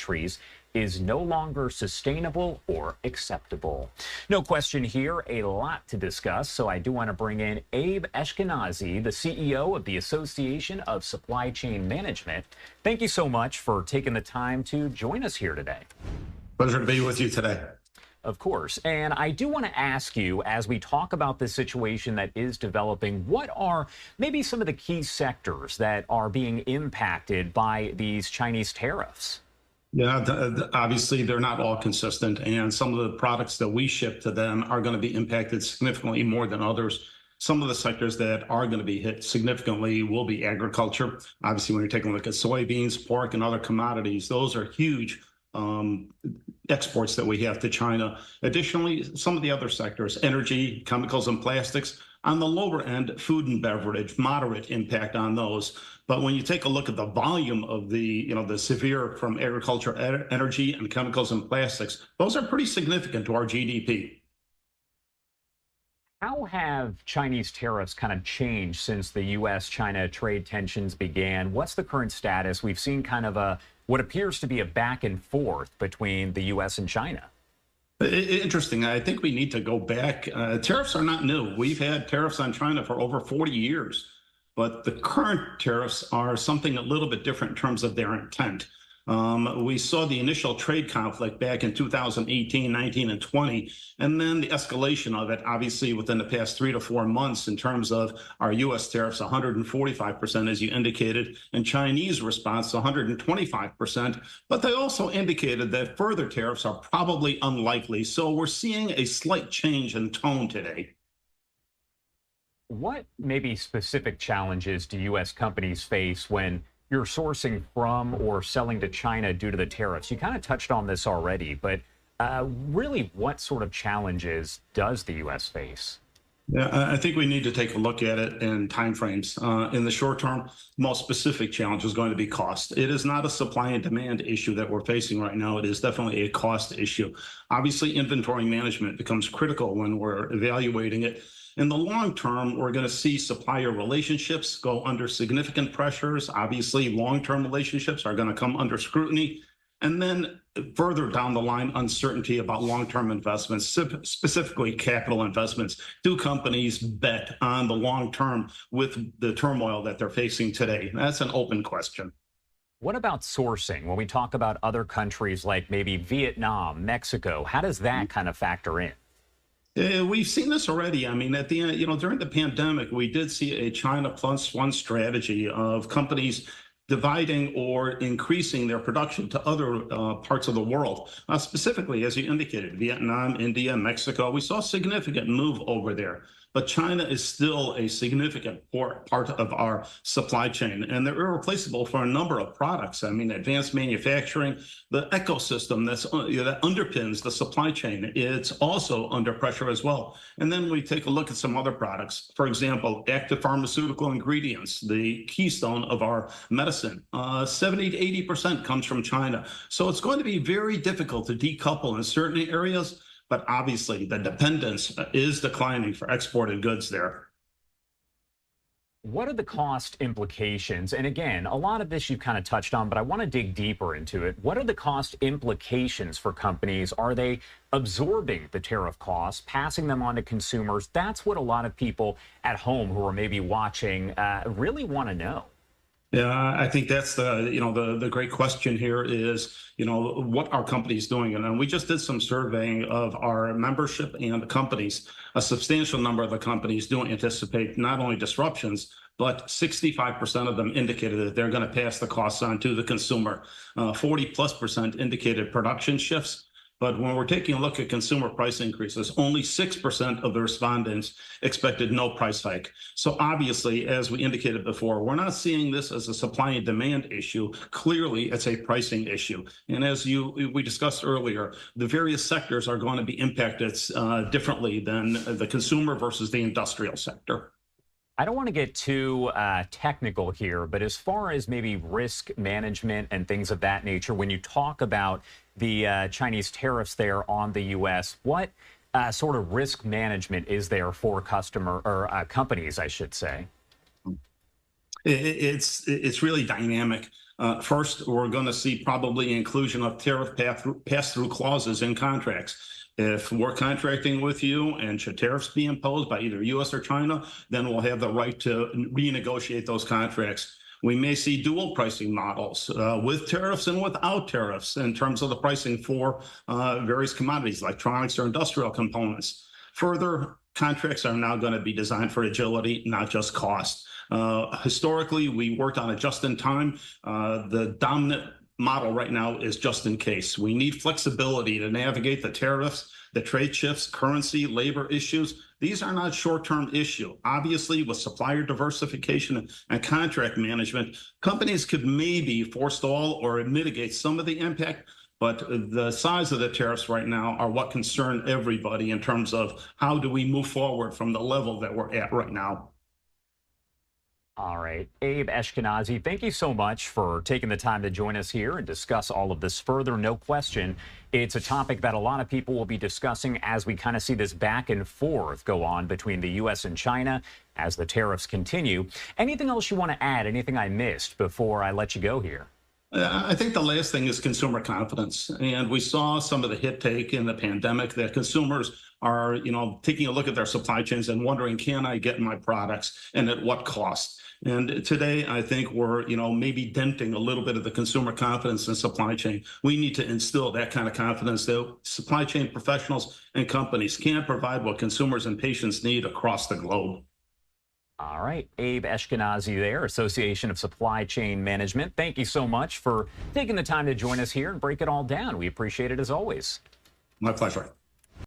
countries is no longer sustainable or acceptable. No question here, a lot to discuss, so I do want to bring in Abe Eshkenazi, the CEO of the Association of Supply Chain Management. Thank you so much for taking the time to join us here today. Pleasure to be with you today. Of course. And I do want to ask you, as we talk about this situation that is developing, what are maybe some of the key sectors that are being impacted by these Chinese tariffs? Yeah, obviously they're not all consistent, and some of the products that we ship to them are going to be impacted significantly more than others. Some of the sectors that are going to be hit significantly will be agriculture. Obviously, when you're taking a look at soybeans, pork, and other commodities, those are huge exports that we have to China. Additionally, some of the other sectors, energy, chemicals, and plastics, on the lower end, food and beverage, moderate impact on those. But when you take a look at the volume of the severe from agriculture, energy, and chemicals and plastics, those are pretty significant to our GDP. How have Chinese tariffs kind of changed since the U.S.-China trade tensions began? What's the current status? We've seen kind of what appears to be a back and forth between the U.S. and China. Interesting. I think we need to go back. Tariffs are not new. We've had tariffs on China for over 40 years, but the current tariffs are something a little bit different in terms of their intent. We saw the initial trade conflict back in 2018, 19, and 20, and then the escalation of it, obviously, within the past 3 to 4 months in terms of our U.S. tariffs, 145%, as you indicated, and Chinese response, 125%. But they also indicated that further tariffs are probably unlikely. So we're seeing a slight change in tone today. What maybe specific challenges do U.S. companies face when you're sourcing from or selling to China due to the tariffs? You kind of touched on this already, but really, what sort of challenges does the U.S. face? Yeah, I think we need to take a look at it in timeframes. In the short term, most specific challenge is going to be cost. It is not a supply and demand issue that we're facing right now. It is definitely a cost issue. Obviously, inventory management becomes critical when we're evaluating it. In the long term, we're going to see supplier relationships go under significant pressures. Obviously, long-term relationships are going to come under scrutiny. And then further down the line, uncertainty about long-term investments, specifically capital investments. Do companies bet on the long term with the turmoil that they're facing today? That's an open question. What about sourcing? When we talk about other countries like maybe Vietnam, Mexico, how does that kind of factor in? We've seen this already. I mean, at the end, during the pandemic, we did see a China plus one strategy of companies dividing or increasing their production to other parts of the world. Specifically, as you indicated, Vietnam, India, Mexico, we saw a significant move over there. But China is still a significant part of our supply chain, and they're irreplaceable for a number of products. I mean, advanced manufacturing, the ecosystem that underpins the supply chain, it's also under pressure as well. And then we take a look at some other products. For example, active pharmaceutical ingredients, the keystone of our medicine, 70 to 80% comes from China. So it's going to be very difficult to decouple in certain areas. But obviously, the dependence is declining for exported goods there. What are the cost implications? And again, a lot of this you've kind of touched on, but I want to dig deeper into it. What are the cost implications for companies? Are they absorbing the tariff costs, passing them on to consumers? That's what a lot of people at home who are maybe watching really want to know. Yeah, I think that's the great question here is, what are companies doing? And we just did some surveying of our membership and the companies. A substantial number of the companies do anticipate not only disruptions, but 65% of them indicated that they're going to pass the costs on to the consumer. 40+% indicated production shifts. But when we're taking a look at consumer price increases, only 6% of the respondents expected no price hike. So obviously, as we indicated before, we're not seeing this as a supply and demand issue. Clearly, it's a pricing issue. And as we discussed earlier, the various sectors are going to be impacted differently than the consumer versus the industrial sector. I don't want to get too technical here, but as far as maybe risk management and things of that nature, when you talk about the Chinese tariffs there on the U.S., what sort of risk management is there for customer or companies, I should say? It's really dynamic. First, we're going to see probably inclusion of tariff pass-through clauses in contracts. If we're contracting with you and should tariffs be imposed by either U.S. or China, then we'll have the right to renegotiate those contracts. We may see dual pricing models with tariffs and without tariffs in terms of the pricing for various commodities, electronics or industrial components. Further, contracts are now going to be designed for agility, not just cost. Historically, we worked on a just-in-time. The dominant model right now is just in case. We need flexibility to navigate the tariffs, the trade shifts, currency, labor issues. These are not short-term issue. Obviously, with supplier diversification and contract management, companies could maybe forestall or mitigate some of the impact, but the size of the tariffs right now are what concern everybody in terms of how do we move forward from the level that we're at right now. All right. Abe Eshkenazi, thank you so much for taking the time to join us here and discuss all of this further. No question, it's a topic that a lot of people will be discussing as we kind of see this back and forth go on between the U.S. and China as the tariffs continue. Anything else you want to add? Anything I missed before I let you go here? I think the last thing is consumer confidence. And we saw some of the hit take in the pandemic that consumers are, taking a look at their supply chains and wondering, can I get my products and at what cost? And today, I think we're, maybe denting a little bit of the consumer confidence in supply chain. We need to instill that kind of confidence that supply chain professionals and companies can provide what consumers and patients need across the globe. All right. Abe Eshkenazi there, Association of Supply Chain Management. Thank you so much for taking the time to join us here and break it all down. We appreciate it as always. My pleasure.